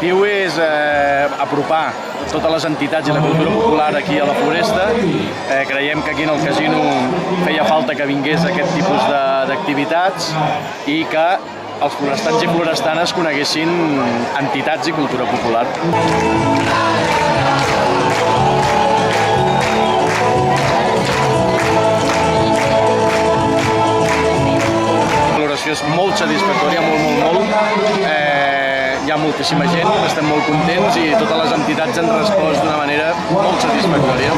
L'objectiu és apropar totes les entitats i la cultura popular aquí a la Floresta. Creiem que aquí en el casino feia falta que vingués aquest tipus d'activitats i que els florestans i florestanes coneguessin entitats i cultura popular. La valoració és molt satisfactòria, molt. Hi ha moltíssima gent, estem molt contents i totes les entitats han respost d'una manera molt satisfactòria.